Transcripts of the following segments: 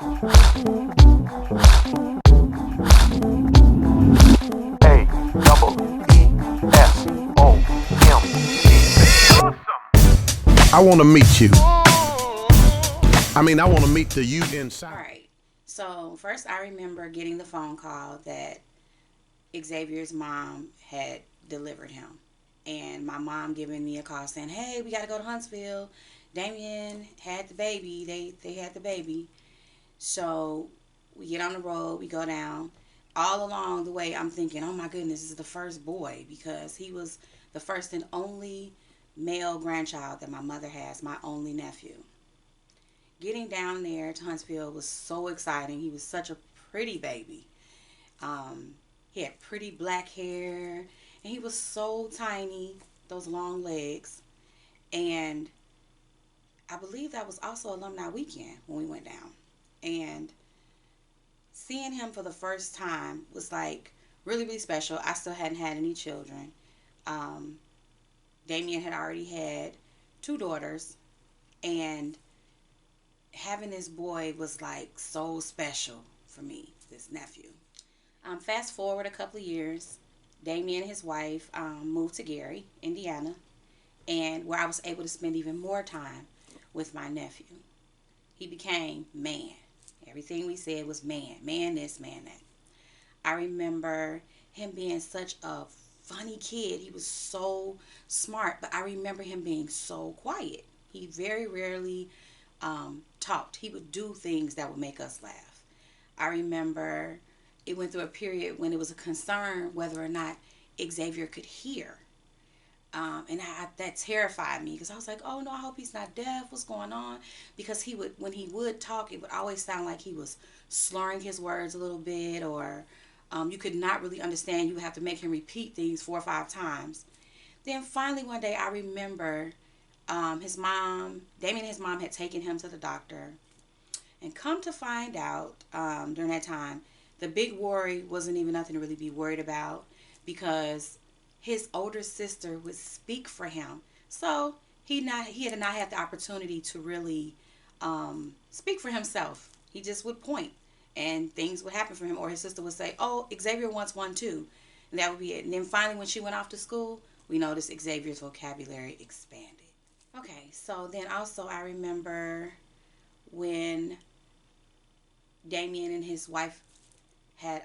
I want to meet you. I want to meet the you All inside. right. So first, I remember getting the phone call that Xavier's mom had delivered him, and my mom giving me a call saying, "Hey, we got to go to Huntsville. Damien had the baby. They had the baby." So we get on the road. We go down. All along the way, I'm thinking, "Oh my goodness, this is the first boy," because he was the first and only male grandchild that my mother has. My only nephew. Getting down there to Huntsville was so exciting. He was such a pretty baby. He had pretty black hair, and he was so tiny, those long legs. And I believe that was also alumni weekend when we went down. And seeing him for the first time was like really, really special. I still hadn't had any children. Um, Damien had already had two daughters, and having this boy was like so special for me, this nephew. Fast forward a couple of years, Damien and his wife moved to Gary, Indiana, and where I was able to spend even more time with my nephew. He became man. Everything we said was man, man this, man that. I remember him being such a funny kid. He was so smart, but I remember him being so quiet. He very rarely talked. He would do things that would make us laugh. I remember it went through a period when it was a concern whether or not Xavier could hear. That terrified me because I was like, oh no, I hope he's not deaf. What's going on? Because when he would talk, it would always sound like he was slurring his words a little bit, or you could not really understand. You would have to make him repeat things 4 or 5 times. Then finally one day, I remember Damien and his mom had taken him to the doctor, and come to find out during that time, the big worry wasn't even nothing to really be worried about because his older sister would speak for him. So he had not had the opportunity to really speak for himself. He just would point and things would happen for him, or his sister would say, "Oh, Xavier wants one too," and that would be it. And then finally, when she went off to school, we noticed Xavier's vocabulary expanded. Okay, so then also I remember when Damien and his wife had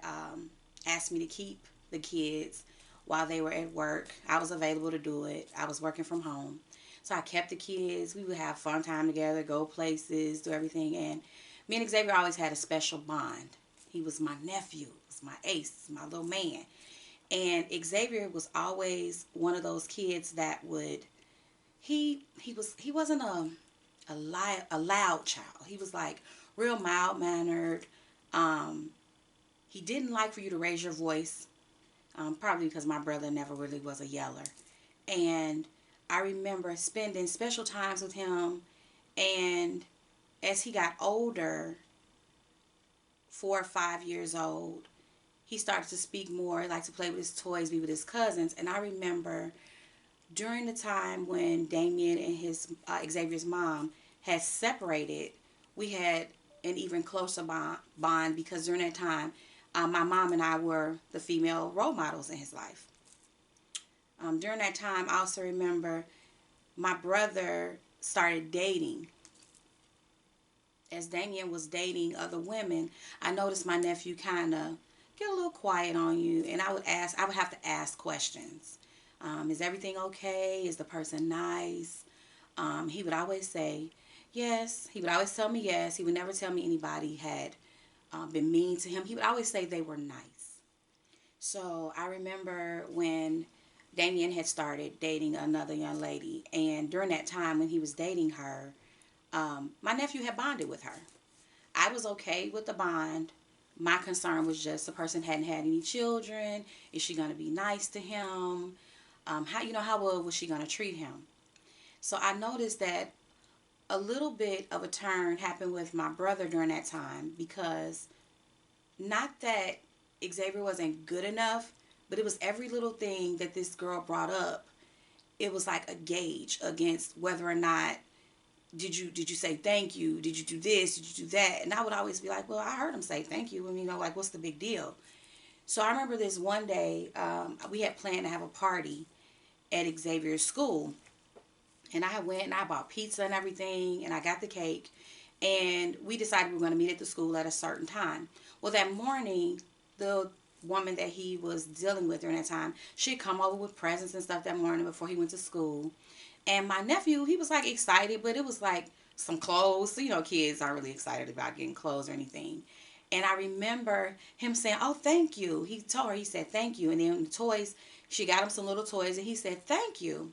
asked me to keep the kids while they were at work. I was available to do it. I was working from home. So I kept the kids. We would have fun time together, go places, do everything. And me and Xavier always had a special bond. He was my nephew, he was my ace, my little man. And Xavier was always one of those kids that would he wasn't a loud child. He was like real mild mannered. Um, he didn't like for you to raise your voice, probably because my brother never really was a yeller. And I remember spending special times with him. And as he got older, 4 or 5 years old, he started to speak more, like to play with his toys, be with his cousins. And I remember during the time when Damien and his Xavier's mom had separated, we had an even closer bond because during that time, my mom and I were the female role models in his life. During that time, I also remember my brother started dating. As Damien was dating other women, I noticed my nephew kind of get a little quiet on you, and I would have to ask questions. Is everything okay? Is the person nice? He would always say yes. He would always tell me yes. He would never tell me anybody had been mean to him. He would always say they were nice. So I remember when Damien had started dating another young lady, and during that time when he was dating her, my nephew had bonded with her. I was okay with the bond. My concern was just the person hadn't had any children. Is she going to be nice to him? How well was she going to treat him? So I noticed that a little bit of a turn happened with my brother during that time because not that Xavier wasn't good enough, but it was every little thing that this girl brought up. It was like a gauge against whether or not did you say thank you? Did you do this? Did you do that? And I would always be like, well, I heard him say thank you. And, like, what's the big deal? So I remember this one day, we had planned to have a party at Xavier's school. And I went and I bought pizza and everything, and I got the cake. And we decided we were going to meet at the school at a certain time. Well, that morning, the woman that he was dealing with during that time, she had come over with presents and stuff that morning before he went to school. And my nephew, he was like excited, but it was like some clothes. So, kids aren't really excited about getting clothes or anything. And I remember him saying, oh, thank you. He told her, he said, thank you. And then the toys, she got him some little toys, and he said, thank you.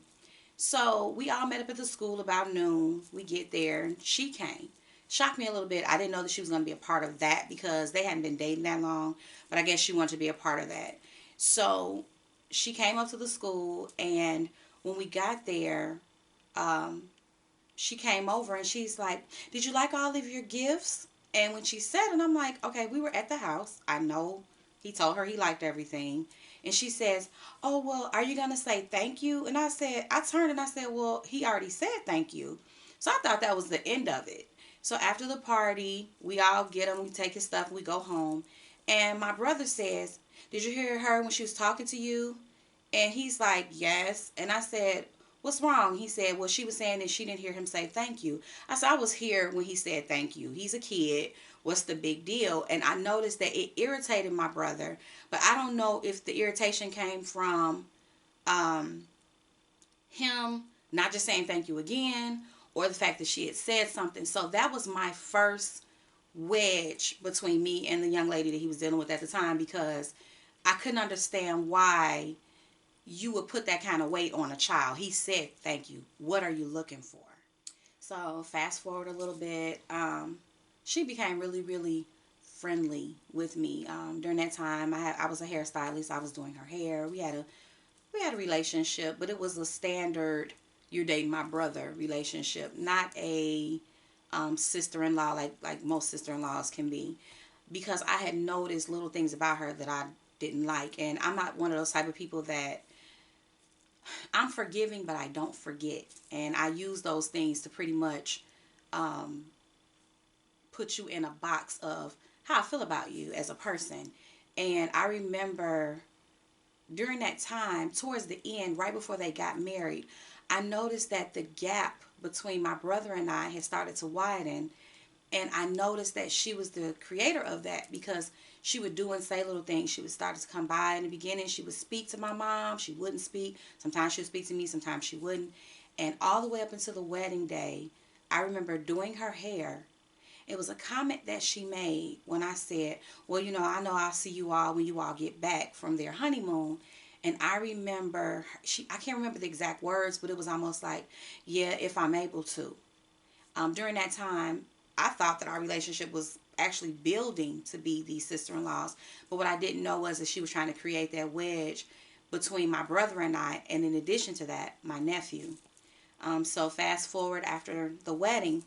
So we all met up at the school about noon. We get there, and she came. Shocked me a little bit. I didn't know that she was going to be a part of that because they hadn't been dating that long, but I guess she wanted to be a part of that. So she came up to the school, and when we got there, um, she came over and she's like, did you like all of your gifts? And when she said it, I'm like, okay, we were at the house. I know he told her he liked everything. And she says, oh, well, are you going to say thank you? And I turned and I said, well, he already said thank you. So I thought that was the end of it. So after the party, we all get him, we take his stuff, and we go home. And my brother says, did you hear her when she was talking to you? And he's like, yes. And I said, what's wrong? He said, well, she was saying that she didn't hear him say thank you. I said, I was here when he said thank you. He's a kid. What's the big deal? And I noticed that it irritated my brother. But I don't know if the irritation came from um, him not just saying thank you again, or the fact that she had said something. So that was my first wedge between me and the young lady that he was dealing with at the time, because I couldn't understand why you would put that kind of weight on a child. He said thank you. What are you looking for? So fast forward a little bit. She became really, really friendly with me. During that time, I was a hairstylist. I was doing her hair. We had a relationship, but it was a standard you're dating my brother relationship, not a sister-in-law like most sister-in-laws can be, because I had noticed little things about her that I didn't like. And I'm not one of those type of people that, I'm forgiving, but I don't forget. And I use those things to pretty much um, put you in a box of how I feel about you as a person. And I remember during that time, towards the end, right before they got married, I noticed that the gap between my brother and I had started to widen. And I noticed that she was the creator of that, because she would do and say little things. She would start to come by in the beginning. She would speak to my mom. She wouldn't speak. Sometimes she would speak to me. Sometimes she wouldn't. And all the way up until the wedding day, I remember doing her hair. It was a comment that she made when I said, well, I know I'll see you all when you all get back from their honeymoon. And I remember, I can't remember the exact words, but it was almost like, yeah, if I'm able to. During that time, I thought that our relationship was actually building to be these sister-in-laws. But what I didn't know was that she was trying to create that wedge between my brother and I, and in addition to that, my nephew. So fast forward after the wedding,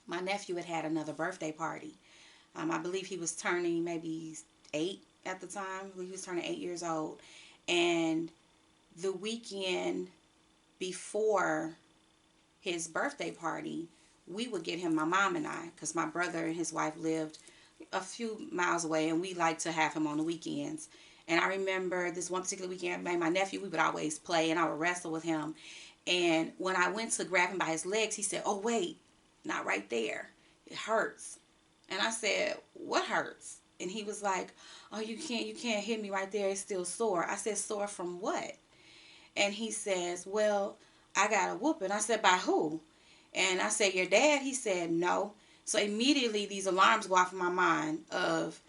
my nephew had another birthday party. I believe he was turning maybe 8 at the time. He was turning 8 years old. And the weekend before his birthday party, we would get him, my mom and I, because my brother and his wife lived a few miles away, and we like to have him on the weekends. And I remember this one particular weekend, my nephew, we would always play, and I would wrestle with him. And when I went to grab him by his legs, he said, oh, wait, not right there. It hurts. And I said, what hurts? And he was like, oh, you can't hit me right there. It's still sore. I said, sore from what? And he says, well, I got a whooping. I said, by who? And I said, your dad? He said, no. So immediately these alarms go off in my mind of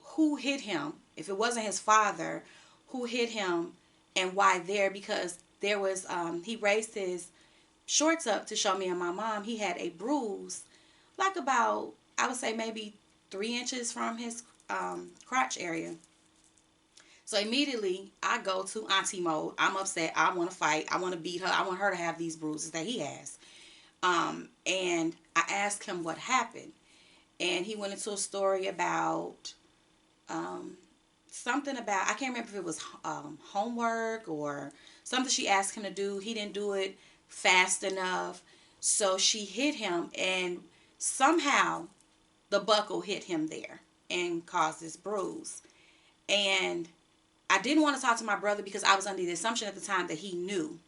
who hit him. If it wasn't his father, who hit him and why there? Because there was, he raised his shorts up to show me and my mom. He had a bruise, like about, I would say maybe 3 inches from his crotch area. So immediately I go to auntie mode. I'm upset. I want to fight. I want to beat her. I want her to have these bruises that he has. And I asked him what happened. And he went into a story about something about, I can't remember if it was homework or something she asked him to do. He didn't do it fast enough. So she hit him, and somehow the buckle hit him there and caused this bruise. And I didn't want to talk to my brother because I was under the assumption at the time that he knew.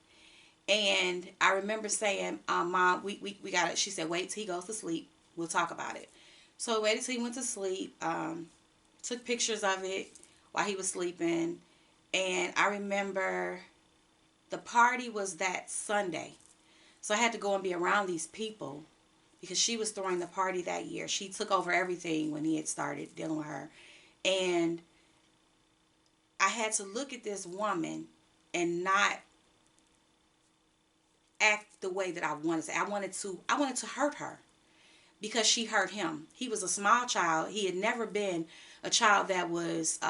And I remember saying, Mom, we got it. She said, wait till he goes to sleep. We'll talk about it. So I waited till he went to sleep, took pictures of it while he was sleeping. And I remember the party was that Sunday. So I had to go and be around these people because she was throwing the party that year. She took over everything when he had started dealing with her. And I had to look at this woman and not act the way that I wanted to. I wanted to hurt her because she hurt him. He was a small child. He had never been a child that was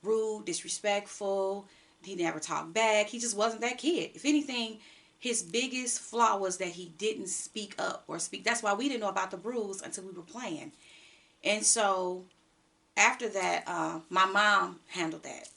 rude, disrespectful. He never talked back. He just wasn't that kid. If anything, his biggest flaw was that he didn't speak up or speak. That's why we didn't know about the bruise until we were playing. And so after that, my mom handled that.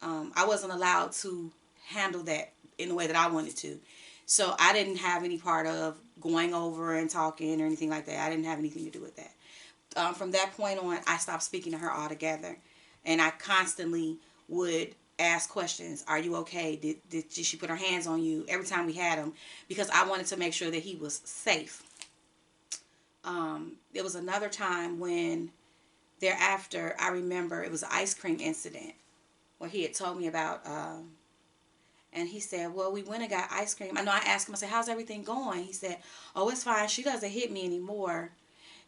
I wasn't allowed to handle that in the way that I wanted to. So I didn't have any part of going over and talking or anything like that. I didn't have anything to do with that. From that point on, I stopped speaking to her altogether. And I constantly would ask questions. Are you okay? Did she put her hands on you? Every time we had him. Because I wanted to make sure that he was safe. There was another time when thereafter, I remember it was an ice cream incident where he had told me about, and he said, well, we went and got ice cream. I know I asked him, I said, how's everything going? He said, oh, it's fine. She doesn't hit me anymore.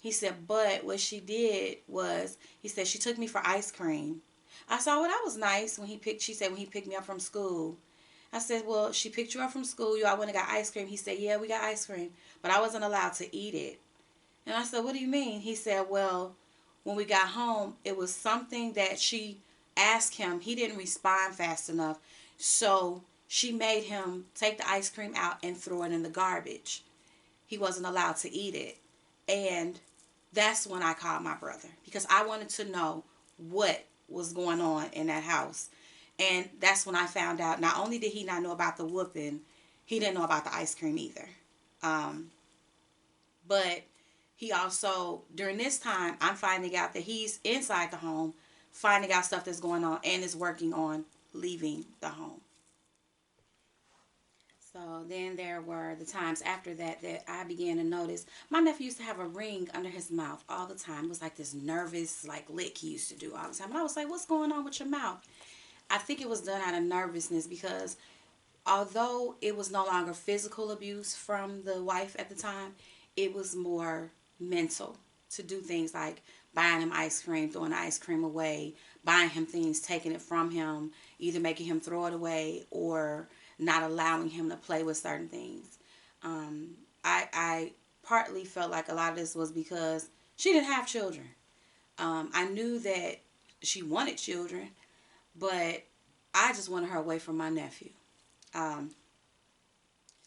He said, but what she did was, he said, she took me for ice cream. I said, well, that was nice she said, when he picked me up from school. I said, well, she picked you up from school. You all went and got ice cream. He said, yeah, we got ice cream, but I wasn't allowed to eat it. And I said, what do you mean? He said, well, when we got home, it was something that she asked him. He didn't respond fast enough. So she made him take the ice cream out and throw it in the garbage. He wasn't allowed to eat it. And that's when I called my brother because I wanted to know what was going on in that house. And that's when I found out not only did he not know about the whooping, he didn't know about the ice cream either. But he also, during this time, I'm finding out that he's inside the home, finding out stuff that's going on, and is working on leaving the home. So then there were the times after that that I began to notice my nephew used to have a ring under his mouth all the time. It was like this nervous, like lick he used to do all the time. And I was like, what's going on with your mouth? I think it was done out of nervousness because although it was no longer physical abuse from the wife at the time, it was more mental to do things like buying him ice cream, throwing the ice cream away, buying him things, taking it from him, either making him throw it away or not allowing him to play with certain things. I partly felt like a lot of this was because she didn't have children. I knew that she wanted children, but I just wanted her away from my nephew. Um,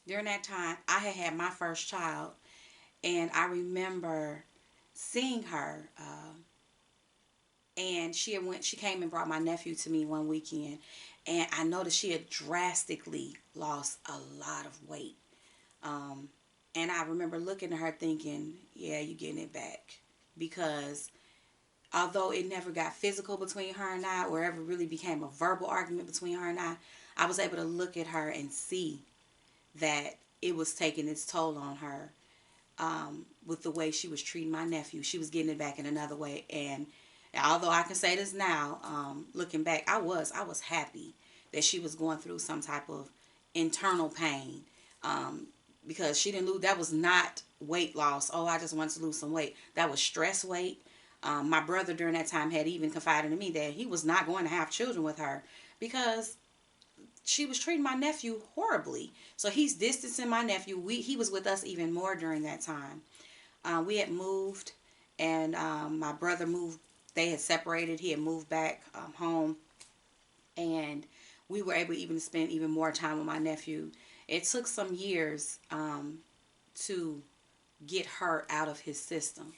During that time, I had my first child, and I remember seeing her. And she came and brought my nephew to me one weekend, and I noticed she had drastically lost a lot of weight. Um, and I remember looking at her thinking, yeah, you're getting it back. Because although it never got physical between her and I, or ever really became a verbal argument between her and I was able to look at her and see that it was taking its toll on her, with the way she was treating my nephew. She was getting it back in another way. And although I can say this now, looking back, I was happy that she was going through some type of internal pain, because she didn't lose. That was not weight loss. Oh, I just wanted to lose some weight. That was stress weight. My brother during that time had even confided in me that he was not going to have children with her because she was treating my nephew horribly. So he's distancing my nephew. He was with us even more during that time. We had moved, and my brother moved. They had separated. He had moved back home, and we were able even to spend even more time with my nephew. It took some years to get her out of his system.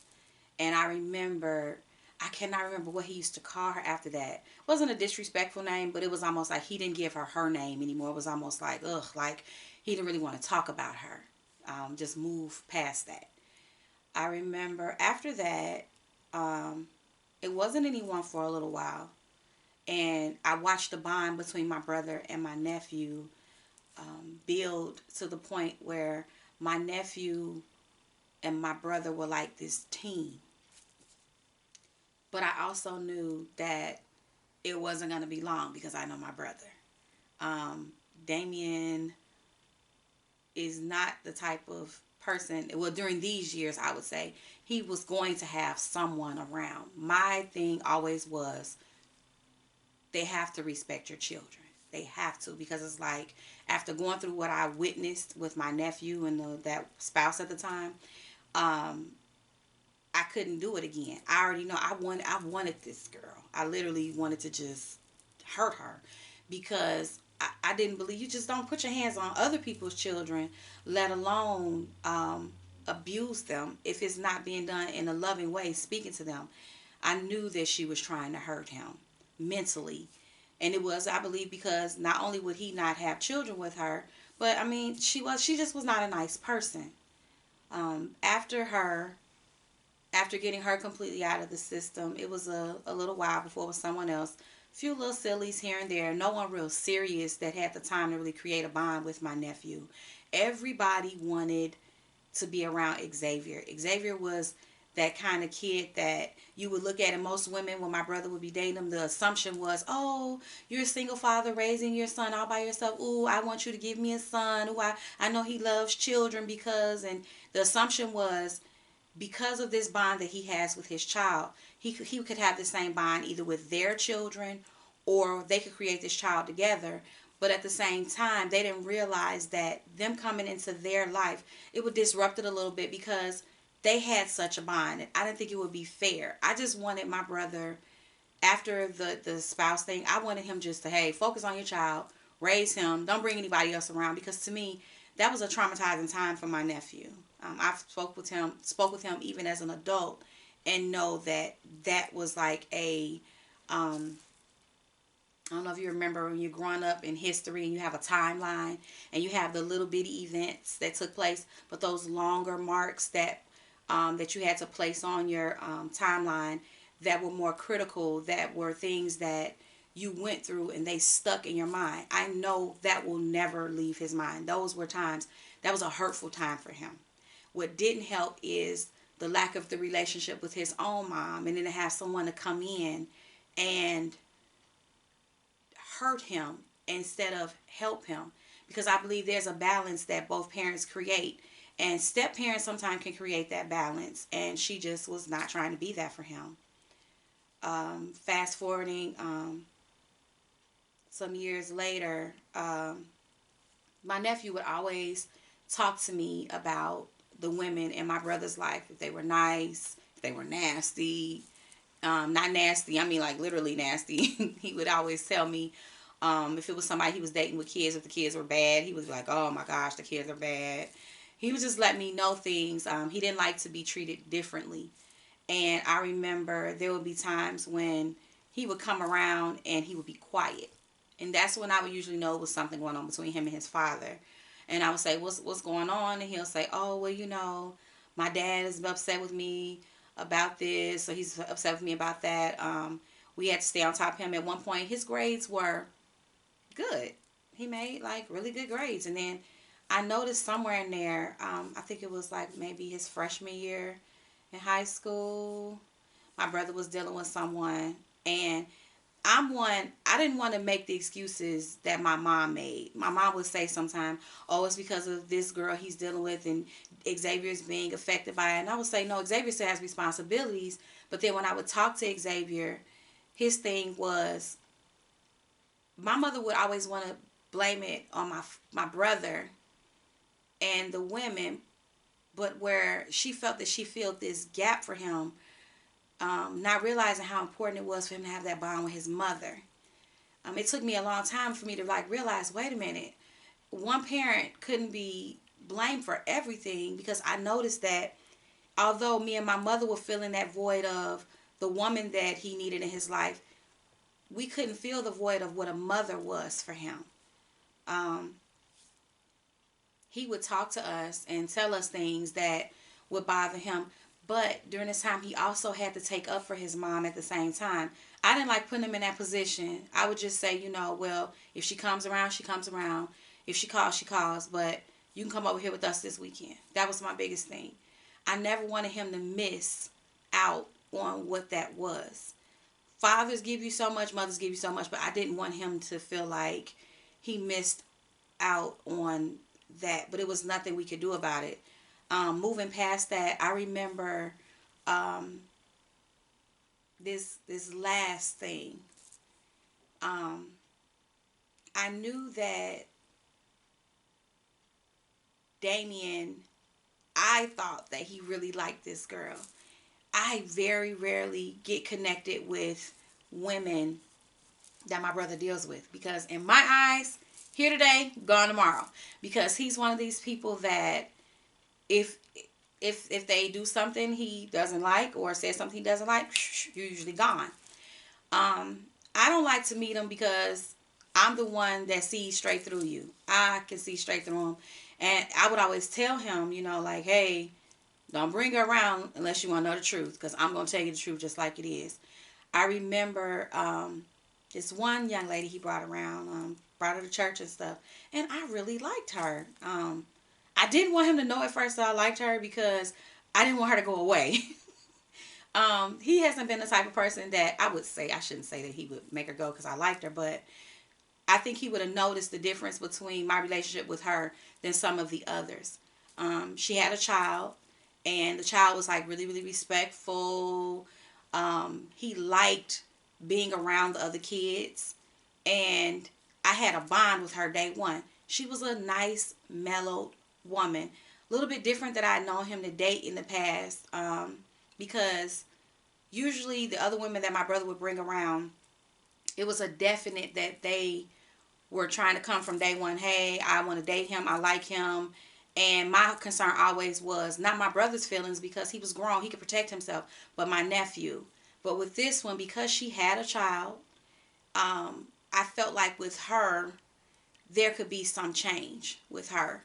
And I cannot remember what he used to call her after that. It wasn't a disrespectful name, but it was almost like he didn't give her name anymore. It was almost like, ugh, like he didn't really want to talk about her. just move past that. I remember after that, it wasn't anyone for a little while. And I watched the bond between my brother and my nephew build to the point where my nephew and my brother were like this team. But I also knew that it wasn't going to be long because I know my brother. Damien is not the type of person, well, during these years, I would say, he was going to have someone around. My thing always was, they have to respect your children. They have to, because it's like, after going through what I witnessed with my nephew and that spouse at the time, I couldn't do it again. I already know I wanted this girl. I literally wanted to just hurt her because I didn't believe, you just don't put your hands on other people's children, let alone abuse them if it's not being done in a loving way, speaking to them. I knew that she was trying to hurt him mentally. And it was, I believe, because not only would he not have children with her, but I mean, she just was not a nice person. After after getting her completely out of the system, it was a little while before it was someone else. A few little sillies here and there. No one real serious that had the time to really create a bond with my nephew. Everybody wanted to be around Xavier. Xavier was that kind of kid that you would look at, and most women, when my brother would be dating him, the assumption was, oh, you're a single father raising your son all by yourself. Ooh, I want you to give me a son. Ooh, I know he loves children because, and the assumption was, because of this bond that he has with his child, he could have the same bond either with their children, or they could create this child together. But at the same time, they didn't realize that them coming into their life, it would disrupt it a little bit because they had such a bond. I didn't think it would be fair. I just wanted my brother, after the spouse thing, I wanted him just to, hey, focus on your child, raise him, don't bring anybody else around, because to me, that was a traumatizing time for my nephew. I spoke with him even as an adult, and know that that was like I don't know if you remember when you're growing up in history and you have a timeline and you have the little bitty events that took place, but those longer marks that you had to place on your timeline that were more critical, that were things that you went through and they stuck in your mind. I know that will never leave his mind. Those were times, that was a hurtful time for him. What didn't help is the lack of the relationship with his own mom, and then to have someone to come in and hurt him instead of help him. Because I believe there's a balance that both parents create, and step parents sometimes can create that balance, and she just was not trying to be that for him. Fast forwarding some years later, my nephew would always talk to me about the women in my brother's life, if they were nice, if they were nasty. Not nasty, I mean like literally nasty. He would always tell me if it was somebody he was dating with kids, if the kids were bad, he was like, oh my gosh, the kids are bad. He would just let me know things. He didn't like to be treated differently. And I remember there would be times when he would come around and he would be quiet. And that's when I would usually know it was something going on between him and his father. And I would say, what's going on? And he'll say, oh, well, my dad is upset with me about this, so he's upset with me about that. We had to stay on top of him. At one point, his grades were good. He made like really good grades. And then I noticed somewhere in there, I think it was like maybe his freshman year in high school, my brother was dealing with someone, and I didn't want to make the excuses that my mom made. My mom would say sometimes, oh, it's because of this girl he's dealing with and Xavier's being affected by it. And I would say, no, Xavier still has responsibilities. But then when I would talk to Xavier, his thing was, my mother would always want to blame it on my brother and the women, but where she felt that she filled this gap for him, not realizing how important it was for him to have that bond with his mother. It took me a long time for me to like realize, wait a minute, one parent couldn't be blamed for everything, because I noticed that although me and my mother were filling that void of the woman that he needed in his life, we couldn't fill the void of what a mother was for him. he would talk to us and tell us things that would bother him. But during this time, he also had to take up for his mom at the same time. I didn't like putting him in that position. I would just say, well, if she comes around, she comes around. If she calls, she calls. But you can come over here with us this weekend. That was my biggest thing. I never wanted him to miss out on what that was. Fathers give you so much, mothers give you so much, but I didn't want him to feel like he missed out on that. But it was nothing we could do about it. Moving past that, I remember this last thing. I knew that Damien, I thought that he really liked this girl. I very rarely get connected with women that my brother deals with, because in my eyes, here today, gone tomorrow. Because he's one of these people that if they do something he doesn't like or say something he doesn't like, you're usually gone. I don't like to meet him because I'm the one that sees straight through you. I can see straight through him. And I would always tell him, like, hey, don't bring her around unless you want to know the truth, because I'm going to tell you the truth just like it is. I remember this one young lady he brought around, brought her to church and stuff, and I really liked her. I didn't want him to know at first that I liked her because I didn't want her to go away. He hasn't been the type of person that I shouldn't say that he would make her go because I liked her, but I think he would have noticed the difference between my relationship with her than some of the others. She had a child, and the child was like really, really respectful. He liked being around the other kids, and I had a bond with her day one. She was a nice, mellowed woman. A little bit different that I had known him to date in the past, because usually the other women that my brother would bring around, it was a definite that they were trying to come from day one. Hey, I want to date him. I like him. And my concern always was not my brother's feelings because he was grown. He could protect himself. But my nephew. But with this one, because she had a child, I felt like with her, there could be some change with her.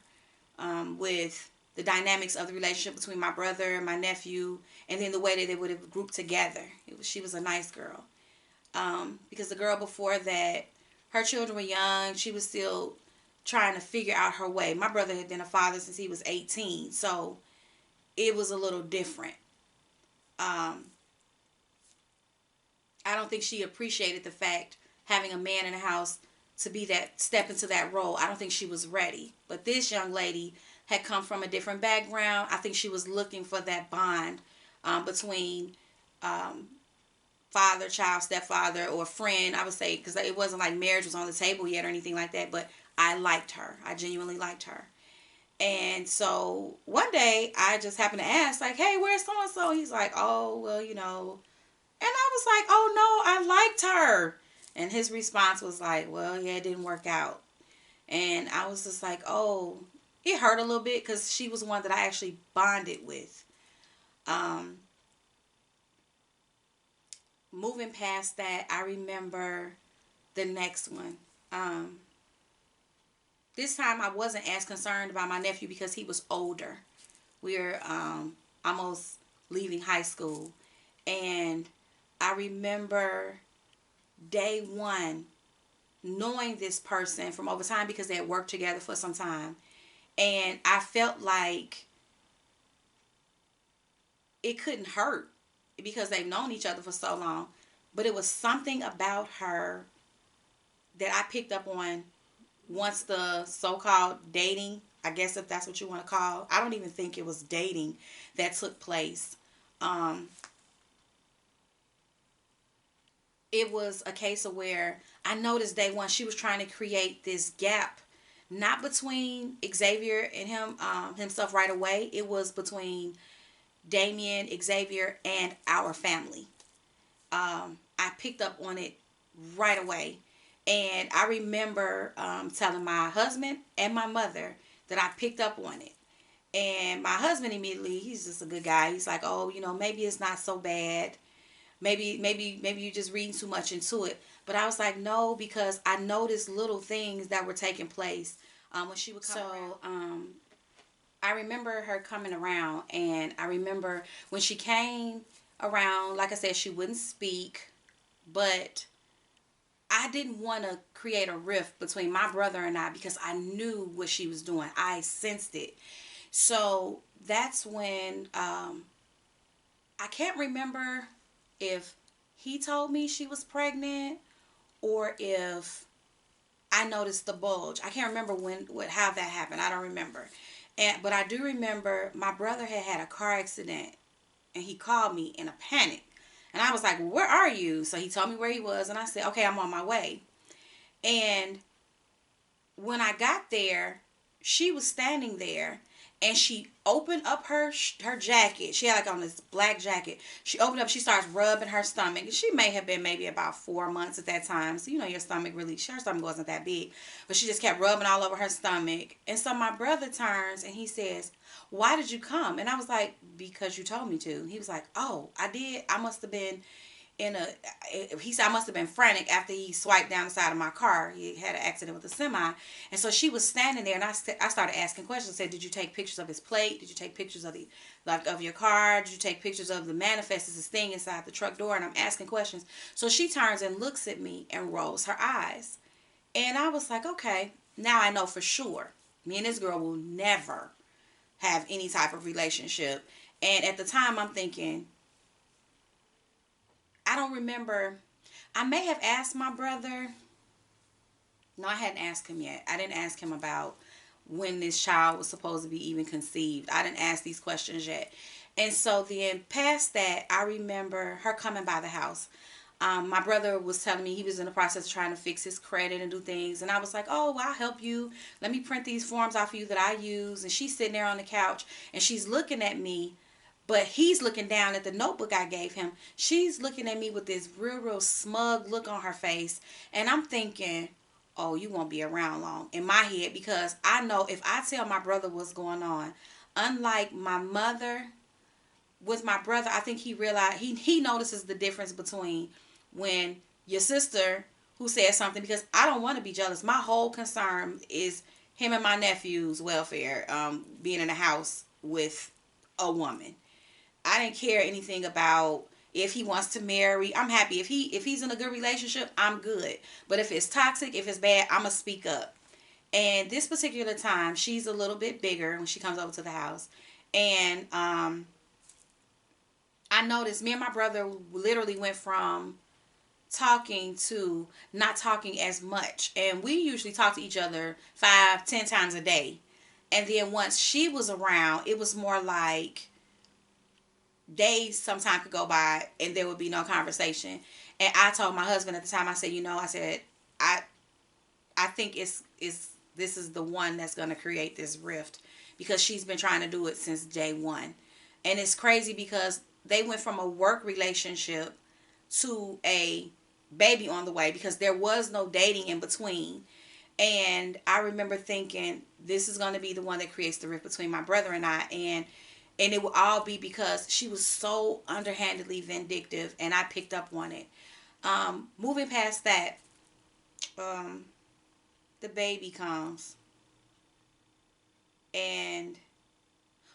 With the dynamics of the relationship between my brother and my nephew. And then the way that they would have grouped together. She was a nice girl. Because the girl before that, her children were young. She was still trying to figure out her way. My brother had been a father since he was 18, so it was a little different. I don't think she appreciated the fact having a man in the house to be that step into that role. I don't think she was ready. But this young lady had come from a different background. I think she was looking for that bond between father, child, stepfather, or friend, I would say, because it wasn't like marriage was on the table yet or anything like that, but I liked her. I genuinely liked her. And so one day I just happened to ask, like, hey, where's so-and-so? He's like, oh, well, And I was like, oh, no, I liked her. And his response was like, well, yeah, it didn't work out. And I was just like, oh, it hurt a little bit because she was one that I actually bonded with. Moving past that, I remember the next one. This time I wasn't as concerned about my nephew because he was older. We were almost leaving high school. And I remember day one knowing this person from over time because they had worked together for some time. And I felt like it couldn't hurt because they've known each other for so long. But it was something about her that I picked up on once the so-called dating, I guess if that's what you want to call, I don't even think it was dating that took place. It was a case of where I noticed day one she was trying to create this gap, not between Xavier and himself right away. It was between Damien, Xavier, and our family. I picked up on it right away. And I remember telling my husband and my mother that I picked up on it. And my husband immediately, he's just a good guy. He's like, oh, maybe it's not so bad. Maybe you're just reading too much into it. But I was like, no, because I noticed little things that were taking place When she would come around. I remember her coming around, and I remember when she came around, like I said, she wouldn't speak, but I didn't want to create a rift between my brother and I because I knew what she was doing. I sensed it. So that's when I can't remember if he told me she was pregnant or if I noticed the bulge. I can't remember how that happened. I don't remember. But I do remember my brother had a car accident, and he called me in a panic. And I was like, well, "Where are you?" So he told me where he was, and I said, "Okay, I'm on my way." And when I got there, she was standing there, and she opened up her jacket. She had like on this black jacket. She opened up. She starts rubbing her stomach. She may have been maybe about 4 months at that time. So your stomach really. Her stomach wasn't that big, but she just kept rubbing all over her stomach. And so my brother turns and he says, "Why did you come?" And I was like, "Because you told me to." He was like, "Oh, I did. I must have been he said I must have been frantic after he swiped down the side of my car. He had an accident with a semi." And so she was standing there, and I started asking questions. I said, "Did you take pictures of his plate? Did you take pictures of of your car? Did you take pictures of the manifest, this thing inside the truck door?" And I'm asking questions. So she turns and looks at me and rolls her eyes. And I was like, "Okay, now I know for sure. Me and this girl will never have any type of relationship." And at the time I'm thinking, I don't remember. I may have asked my brother. No, I hadn't asked him yet. I didn't ask him about when this child was supposed to be even conceived. I didn't ask these questions yet. And so then past that, I remember her coming by the house. My brother was telling me he was in the process of trying to fix his credit and do things. And I was like, "Oh, well, I'll help you. Let me print these forms off for you that I use." And she's sitting there on the couch and she's looking at me, but he's looking down at the notebook I gave him. She's looking at me with this real smug look on her face. And I'm thinking, "Oh, you won't be around long," in my head, because I know if I tell my brother what's going on, unlike my mother, with my brother, I think he realized, he notices the difference between when your sister who says something, because I don't want to be jealous. My whole concern is him and my nephew's welfare, being in a house with a woman. I didn't care anything about if he wants to marry. I'm happy if he's in a good relationship. I'm good. But if it's toxic, if it's bad, I'ma speak up. And this particular time, she's a little bit bigger when she comes over to the house, and I noticed me and my brother literally went from talking to not talking as much. And we usually talk to each other 5, 10 times a day. And then once she was around, it was more like days sometimes could go by and there would be no conversation. And I told my husband at the time, I said, I I think it's this is the one that's gonna create this rift, because she's been trying to do it since day one. And it's crazy because they went from a work relationship to a baby on the way, because there was no dating in between. And I remember thinking, this is going to be the one that creates the rift between my brother and I. And it will all be because she was so underhandedly vindictive, and I picked up on it. Moving past that, um, the baby comes, and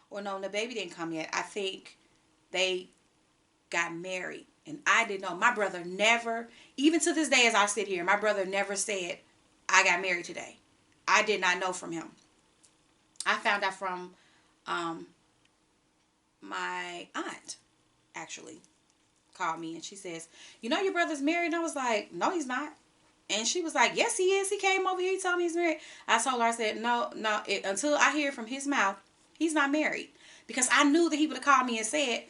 or no, the baby didn't come yet. I think they got married, and I didn't know. My brother never, even to this day as I sit here, my brother never said, "I got married today." I did not know from him. I found out from um, my aunt, actually called me, and she says, "Your brother's married." And I was like, "No, he's not." And she was like, "Yes, he is. He came over here. He told me he's married." I told her, I said, "No, no. Until I hear from his mouth, he's not married." Because I knew that he would have called me and said,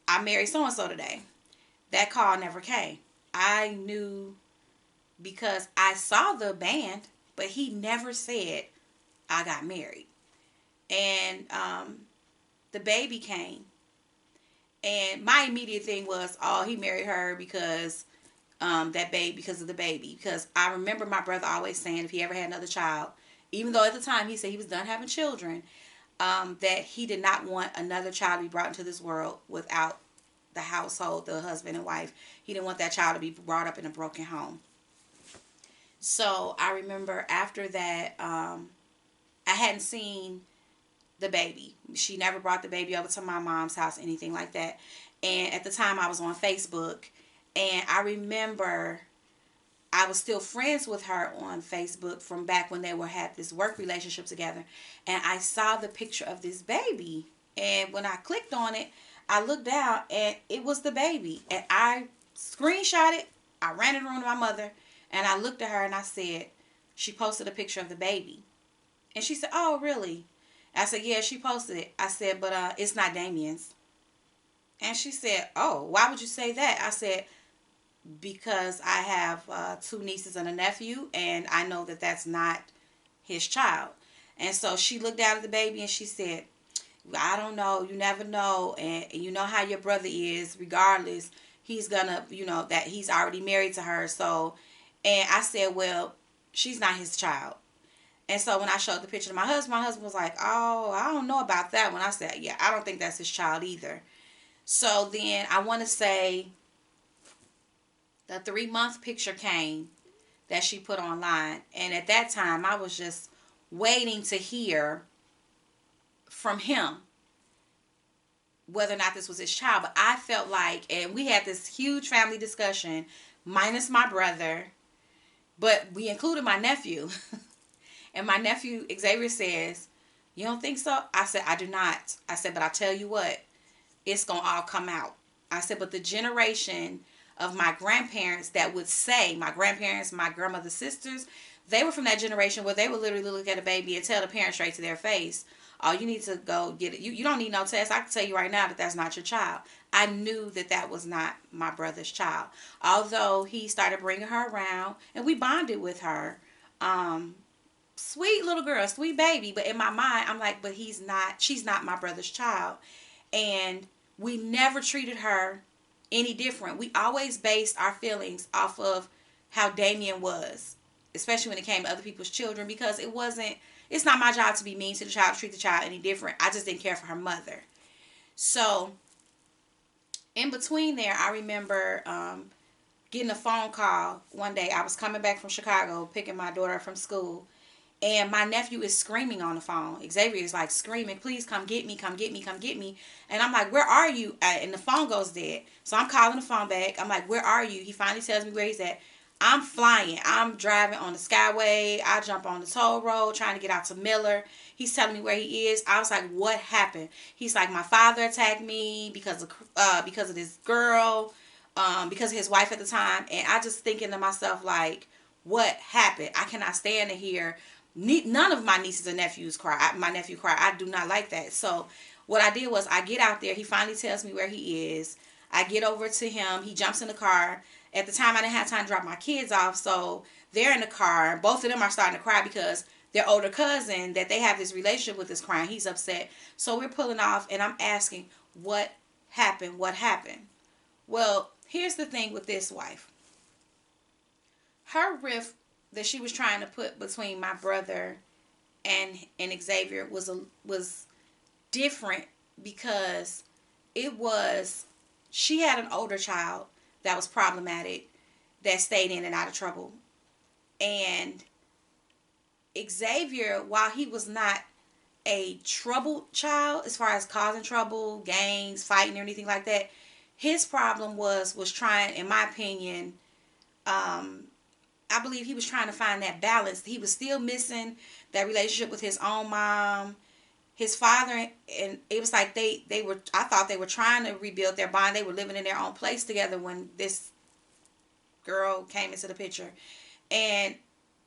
"I married so and so today." That call never came. I knew because I saw the band, but he never said, "I got married." And the baby came, and my immediate thing was, "Oh, he married her because that baby, because of the baby." Because I remember my brother always saying if he ever had another child, even though at the time he said he was done having children, that he did not want another child to be brought into this world without the household, the husband and wife. He didn't want that child to be brought up in a broken home. So I remember after that, I hadn't seen the baby. She never brought the baby over to my mom's house, anything like that. And at the time, I was on Facebook, and I remember I was still friends with her on Facebook from back when they were had this work relationship together. And I saw the picture of this baby. And when I clicked on it, I looked down and it was the baby. And I screenshot it. I ran in the room to my mother and I looked at her and I said, she posted a picture of the baby. And she said, oh, really? I said, yeah, she posted it. I said, but it's not Damien's. And she said, oh, why would you say that? I said, because I have 2 nieces and a nephew, and I know that that's not his child. And so she looked down at the baby and she said, I don't know, you never know, and you know how your brother is, regardless, he's gonna, that he's already married to her. So, and I said, well, she's not his child. And so when I showed the picture to my husband was like, oh, I don't know about that one. I said, yeah, I don't think that's his child either. So then I want to say the 3-month picture came that she put online. And at that time, I was just waiting to hear from him whether or not this was his child. But I felt like, and we had this huge family discussion, minus my brother, but we included my nephew. And my nephew, Xavier, says, you don't think so? I said, I do not. I said, but I tell you what, it's going to all come out. I said, but the generation of my grandparents that would say, my grandparents, my grandmother's sisters, they were from that generation where they would literally look at a baby and tell the parent straight to their face, oh, you need to go get it. You don't need no test. I can tell you right now that that's not your child. I knew that that was not my brother's child. Although he started bringing her around and we bonded with her. Sweet little girl, sweet baby. But in my mind, I'm like, but she's not my brother's child. And we never treated her any different. We always based our feelings off of how Damien was, especially when it came to other people's children, because it's not my job to be mean to the child, treat the child any different. I just didn't care for her mother. So in between there, I remember getting a phone call one day. I was coming back from Chicago, picking my daughter up from school, and my nephew is screaming on the phone. Xavier is like screaming, please come get me, come get me, come get me. And I'm like, where are you? And the phone goes dead. So I'm calling the phone back. I'm like, where are you? He finally tells me where he's at. I'm flying. I'm driving on the Skyway. I jump on the toll road trying to get out to Miller. He's telling me where he is. I was like, what happened? He's like, my father attacked me because of this girl, because of his wife at the time. And I just thinking to myself, like, what happened? I cannot stand to hear none of my nieces and nephews cry. My nephew cry. I do not like that. So what I did was I get out there. He finally tells me where he is. I get over to him. He jumps in the car. At the time, I didn't have time to drop my kids off. So they're in the car. Both of them are starting to cry because their older cousin that they have this relationship with is crying. He's upset. So we're pulling off and I'm asking, what happened? What happened? Well, here's the thing with this wife. Her rift that she was trying to put between my brother and Xavier was different because she had an older child that was problematic, that stayed in and out of trouble. And Xavier, while he was not a troubled child as far as causing trouble, gangs, fighting, or anything like that, his problem was trying, in my opinion, I believe he was trying to find that balance. He was still missing that relationship with his own mom, his father, and it was like I thought they were trying to rebuild their bond. They were living in their own place together when this girl came into the picture. And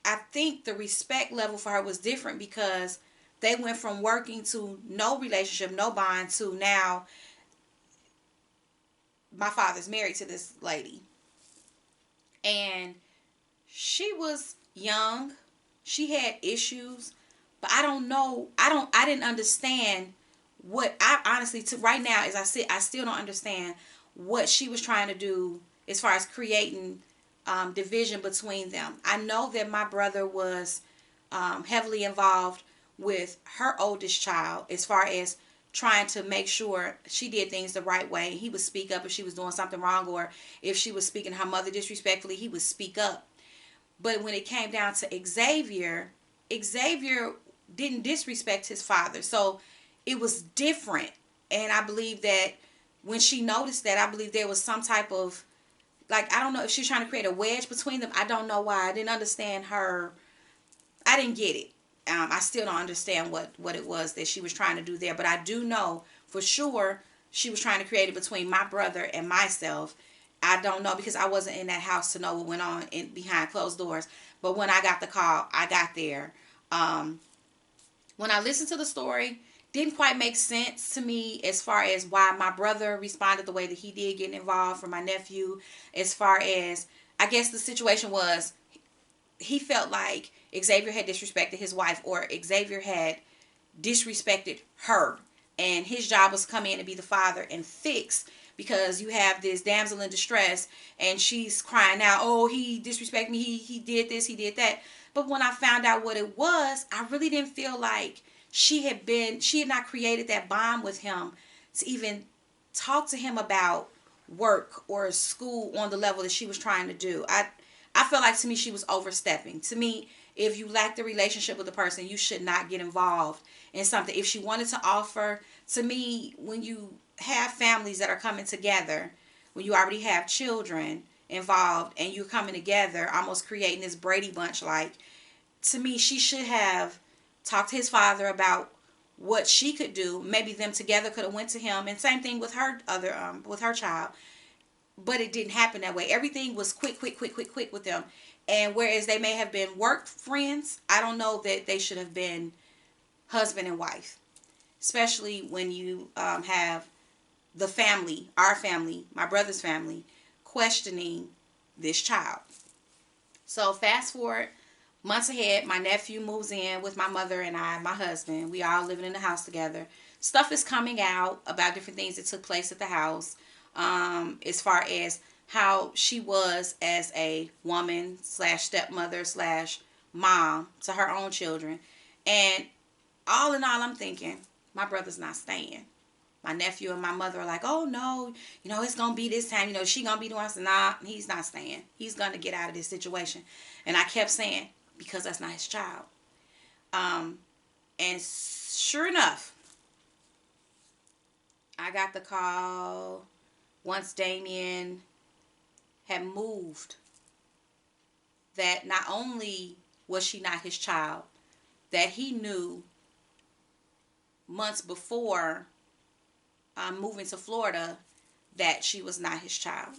I think the respect level for her was different because they went from working to no relationship, no bond, to now my father's married to this lady. And she was young. She had issues. But I don't know. I didn't understand what I honestly, right now, as I sit, I still don't understand what she was trying to do as far as creating division between them. I know that my brother was heavily involved with her oldest child as far as trying to make sure she did things the right way. He would speak up if she was doing something wrong, or if she was speaking to her mother disrespectfully, he would speak up. But when it came down to Xavier didn't disrespect his father. So it was different. And I believe that when she noticed that, I believe there was some type of, like, I don't know if she's trying to create a wedge between them. I don't know why. I didn't understand her. I didn't get it. I still don't understand what it was that she was trying to do there. But I do know for sure she was trying to create it between my brother and myself. I don't know because I wasn't in that house to know what went on behind closed doors. But when I got the call, I got there. Um, when I listened to the story, didn't quite make sense to me as far as why my brother responded the way that he did, getting involved for my nephew. As far as, I guess the situation was, he felt like Xavier had disrespected his wife, or Xavier had disrespected her, and his job was to come in and be the father and fix, because you have this damsel in distress and she's crying out, oh, he disrespected me, he did this, he did that. But when I found out what it was, I really didn't feel like she had not created that bond with him to even talk to him about work or school on the level that she was trying to do. I felt like, to me, she was overstepping. To me, if you lack the relationship with the person, you should not get involved in something. If she wanted to offer, to me, when you have families that are coming together, when you already have children involved and you're coming together, almost creating this Brady Bunch, like, to me, she should have talked to his father about what she could do. Maybe them together could have went to him, and same thing with her other with her child. But it didn't happen that way. Everything was quick, quick, quick, quick, quick with them. And whereas they may have been work friends, I don't know that they should have been husband and wife. Especially when you have the family, our family, my brother's family, questioning this child. So fast forward months ahead, my nephew moves in with my mother and I, my husband. We all living in the house together. Stuff is coming out about different things that took place at the house, as far as how she was as a woman slash stepmother slash mom to her own children. And all in all, I'm thinking, my brother's not staying. My nephew and my mother are like, oh no, it's gonna be this time, she gonna be doing. I said, nah, he's not staying. He's gonna get out of this situation. And I kept saying, because that's not his child. And sure enough, I got the call once Damien had moved, that not only was she not his child, that he knew months before moving to Florida that she was not his child.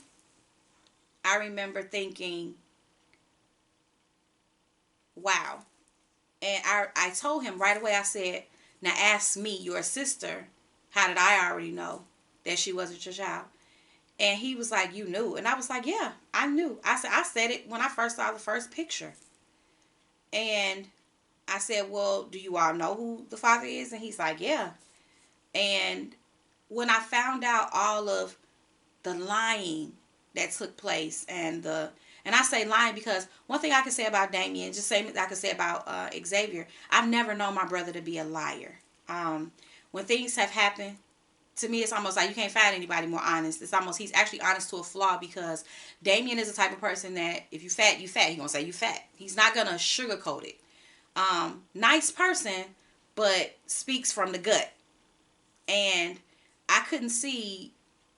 I remember thinking, wow. And I told him right away, I said, now ask me, your sister, how did I already know that she wasn't your child? And he was like, you knew. And I was like, yeah, I knew. I said it when I first saw the first picture. And I said, well, do you all know who the father is? And he's like, yeah. And when I found out all of the lying that took place, and I say lying because one thing I can say about Damien, just same I can say about Xavier, I've never known my brother to be a liar. When things have happened, to me, it's almost like you can't find anybody more honest. It's almost, he's actually honest to a flaw, because Damien is the type of person that if you fat, you fat. He's going to say you fat. He's not going to sugarcoat it. Nice person, but speaks from the gut. And I couldn't see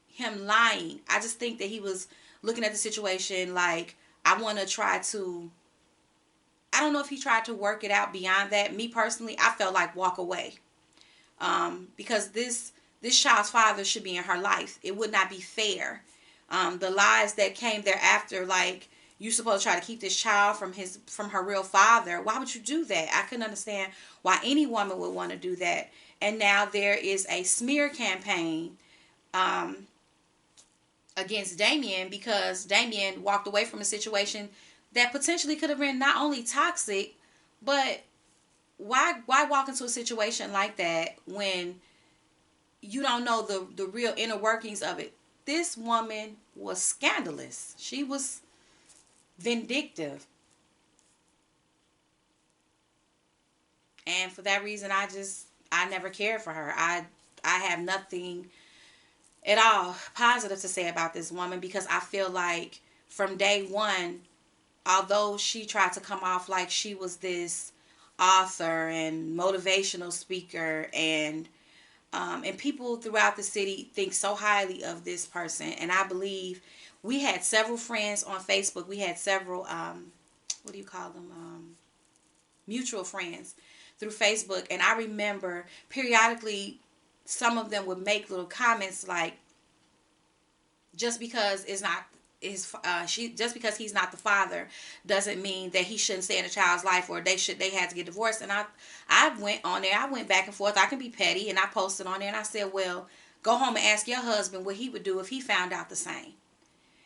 him lying. I just think that he was looking at the situation like, I want to try to, I don't know if he tried to work it out beyond that. Me personally, I felt like walk away. Because this child's father should be in her life. It would not be fair. The lies that came thereafter, like, you supposed to try to keep this child from her real father. Why would you do that? I couldn't understand why any woman would want to do that. And now there is a smear campaign against Damien, because Damien walked away from a situation that potentially could have been not only toxic, but why walk into a situation like that when you don't know the real inner workings of it? This woman was scandalous. She was vindictive. And for that reason, I never cared for her. I have nothing at all positive to say about this woman, because I feel like from day one, although she tried to come off like she was this author and motivational speaker, and people throughout the city think so highly of this person. And I believe we had several friends on Facebook. We had several what do you call them, mutual friends through Facebook. And I remember periodically some of them would make little comments like, just because it's not just because he's not the father doesn't mean that he shouldn't stay in a child's life, or they had to get divorced. And I went on there, I went back and forth. I can be petty, and I posted on there and I said, well, go home and ask your husband what he would do if he found out the same.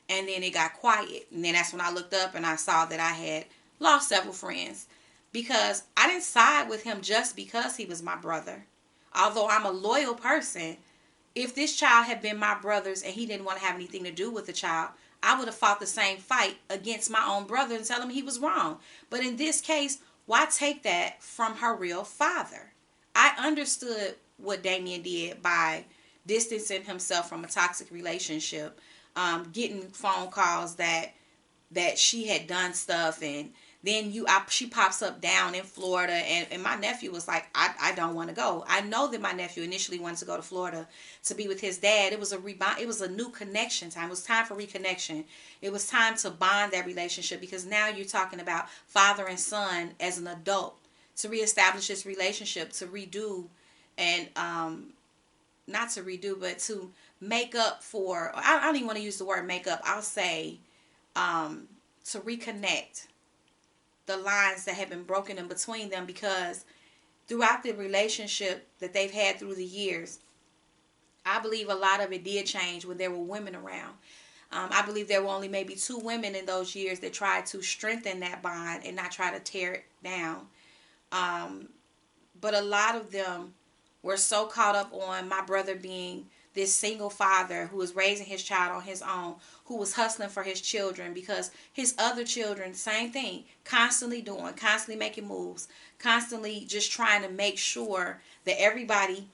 And then it got quiet, and then that's when I looked up and I saw that I had lost several friends, because I didn't side with him just because he was my brother. Although I'm a loyal person, if this child had been my brother's and he didn't want to have anything to do with the child, I would have fought the same fight against my own brother and tell him he was wrong. But in this case, why take that from her real father? I understood what Damien did by distancing himself from a toxic relationship, getting phone calls that she had done stuff, and then she pops up down in Florida, and my nephew was like, I don't want to go. I know that my nephew initially wanted to go to Florida to be with his dad. It was a rebound. It was a new connection time. It was time for reconnection. It was time to bond that relationship, because now you're talking about father and son as an adult, to reestablish this relationship, to redo, and not to redo, but to make up for, I don't even want to use the word make up. I'll say to reconnect the lines that have been broken in between them, because throughout the relationship that they've had through the years, I believe a lot of it did change when there were women around. I believe there were only maybe 2 women in those years that tried to strengthen that bond and not try to tear it down. But a lot of them were so caught up on my brother being this single father who was raising his child on his own, who was hustling for his children, because his other children, same thing, constantly making moves, constantly just trying to make sure that everybody's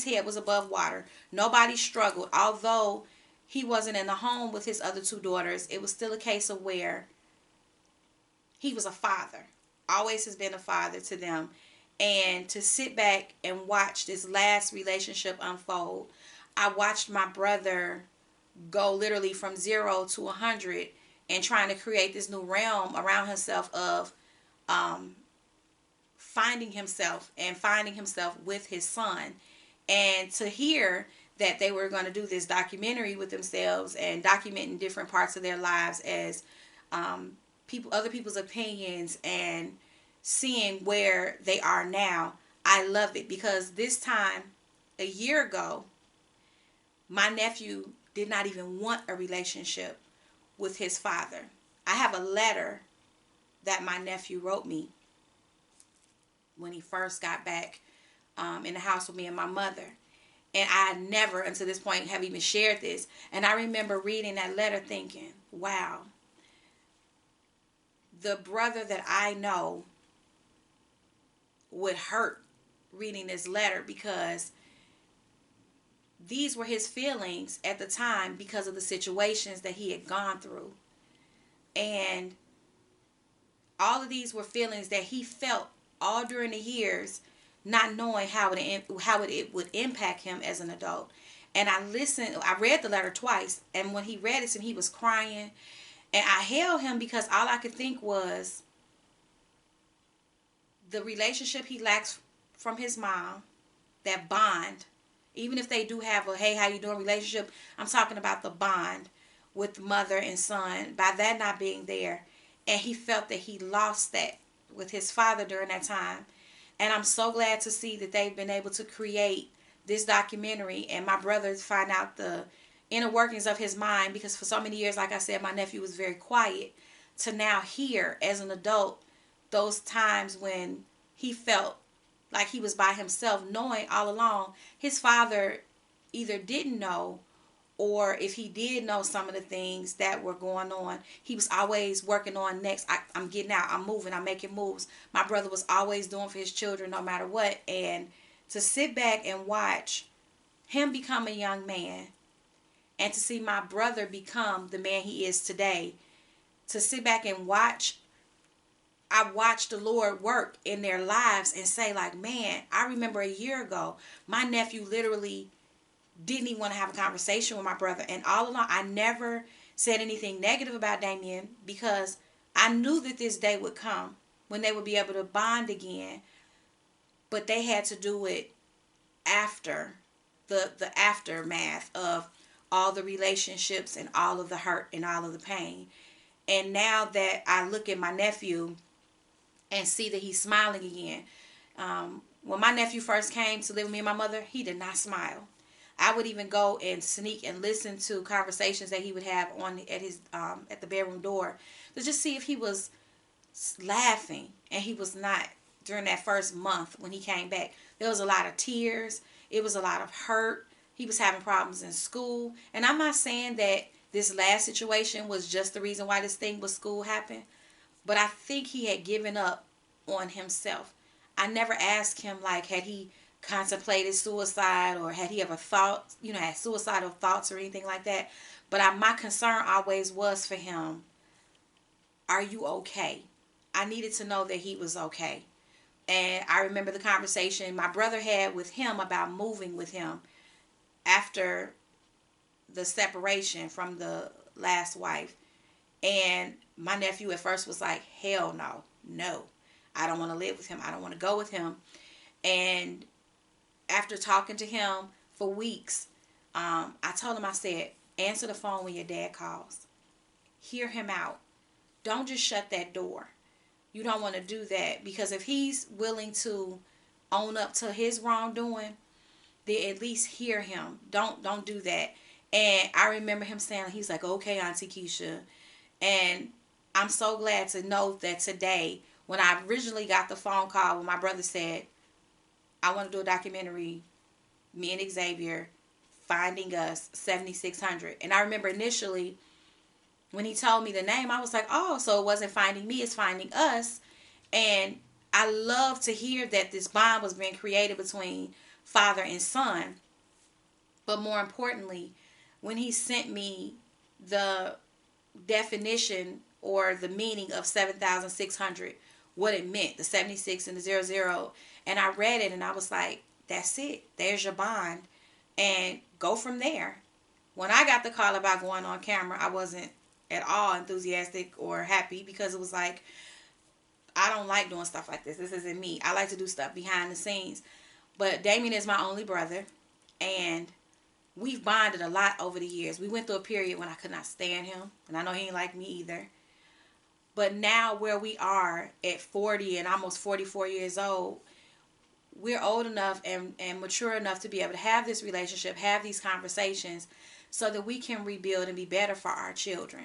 head was above water. Nobody struggled. Although he wasn't in the home with his other 2 daughters, it was still a case of where he was a father, always has been a father to them. And to sit back and watch this last relationship unfold, I watched my brother go literally from 0 to 100 and trying to create this new realm around himself of finding himself with his son. And to hear that they were going to do this documentary with themselves and documenting different parts of their lives as other people's opinions, and seeing where they are now, I love it. Because this time, a year ago, my nephew did not even want a relationship with his father. I have a letter that my nephew wrote me when he first got back in the house with me and my mother. And I never, until this point, have even shared this. And I remember reading that letter thinking, wow, the brother that I know would hurt reading this letter, because these were his feelings at the time because of the situations that he had gone through. And all of these were feelings that he felt all during the years, not knowing how it would impact him as an adult. And I read the letter twice, and when he read it to me, he was crying, and I held him, because all I could think was the relationship he lacks from his mom, that bond. Even if they do have a, hey, how you doing relationship, I'm talking about the bond with mother and son, by that not being there. And he felt that he lost that with his father during that time. And I'm so glad to see that they've been able to create this documentary, and my brother find out the inner workings of his mind, because for so many years, like I said, my nephew was very quiet, to now hear as an adult those times when he felt like he was by himself, knowing all along his father either didn't know, or if he did know some of the things that were going on, he was always working on next. I'm getting out, I'm moving, I'm making moves. My brother was always doing for his children no matter what. And to sit back and watch him become a young man, and to see my brother become the man he is today, to sit back and watch, I watch the Lord work in their lives and say like, man, I remember a year ago, my nephew literally didn't even want to have a conversation with my brother. And all along, I never said anything negative about Damien because I knew that this day would come when they would be able to bond again. But they had to do it after the aftermath of all the relationships and all of the hurt and all of the pain. And now that I look at my nephew and see that he's smiling again, when my nephew first came to live with me and my mother, he did not smile. I would even go and sneak and listen to conversations that he would have on at his at the bedroom door to just see if he was laughing, and he was not. During that first month when he came back, there was a lot of tears. It was a lot of hurt. He was having problems in school, and I'm not saying that this last situation was just the reason why this thing with school happened, but I think he had given up on himself. I never asked him like, had he contemplated suicide or had he ever thought, had suicidal thoughts or anything like that. But my concern always was for him, are you okay? I needed to know that he was okay. And I remember the conversation my brother had with him about moving with him after the separation from the last wife. And my nephew at first was like, hell no, I don't want to live with him. I don't want to go with him. And after talking to him for weeks, I told him, I said, answer the phone when your dad calls. Hear him out. Don't just shut that door. You don't want to do that, because if he's willing to own up to his wrongdoing, then at least hear him. Don't do that. And I remember him saying, he's like, okay, Auntie Keisha. And I'm so glad to know that today, when I originally got the phone call when my brother said, I want to do a documentary, me and Xavier, Finding Us, 7600. And I remember initially when he told me the name, I was like, oh, so it wasn't Finding Me, it's Finding Us. And I love to hear that this bond was being created between father and son. But more importantly, when he sent me the definition or the meaning of 7,600, what it meant, the 76 and the 00, and I read it and I was like, that's it. There's your bond. And go from there. When I got the call about going on camera, I wasn't at all enthusiastic or happy, because it was like, I don't like doing stuff like this. This isn't me. I like to do stuff behind the scenes. But Damien is my only brother, and we've bonded a lot over the years. We went through a period when I could not stand him, and I know he ain't like me either. But now where we are at 40 and almost 44 years old, we're old enough and mature enough to be able to have this relationship, have these conversations, so that we can rebuild and be better for our children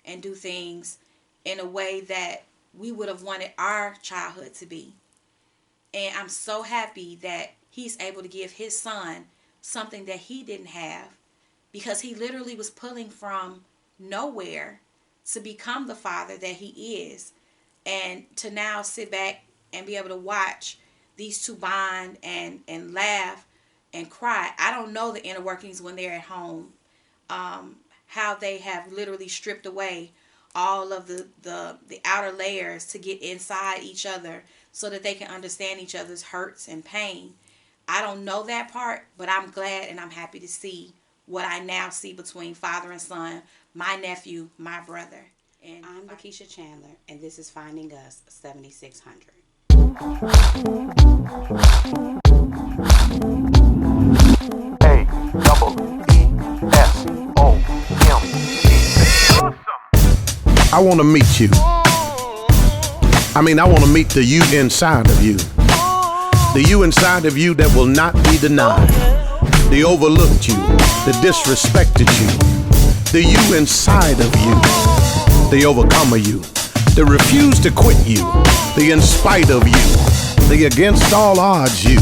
and do things in a way that we would have wanted our childhood to be. And I'm so happy that he's able to give his son something that he didn't have, because he literally was pulling from nowhere to become the father that he is, and to now sit back and be able to watch these two bond and laugh and cry. I don't know the inner workings when they're at home, how they have literally stripped away all of the outer layers to get inside each other so that they can understand each other's hurts and pain. I don't know that part, but I'm glad and I'm happy to see what I now see between father and son, my nephew, my brother. And I'm Lakeisha Chandler, and this is Finding Us, 7600. I want to meet you. I want to meet the you inside of you. The you inside of you that will not be denied. The overlooked you, the disrespected you. The you inside of you. The overcomer you. The refuse to quit you. The in spite of you. The against all odds you.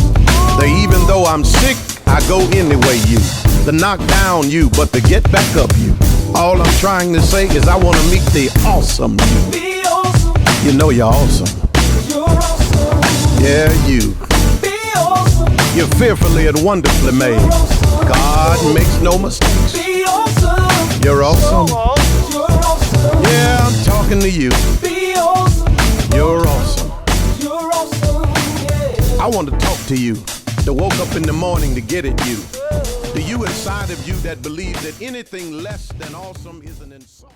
The even though I'm sick, I go anyway you. The knock down you, but the get back up you. All I'm trying to say is I want to meet the awesome you. Be awesome. You know you're awesome. You're awesome. Yeah, you. Be awesome. You're fearfully and wonderfully made. God makes no mistakes. Be awesome. You're awesome. You're awesome. Yeah, I'm talking to you. Be awesome. You're I want to talk to you that woke up in the morning to get at you. The you inside of you that believes that anything less than awesome is an insult.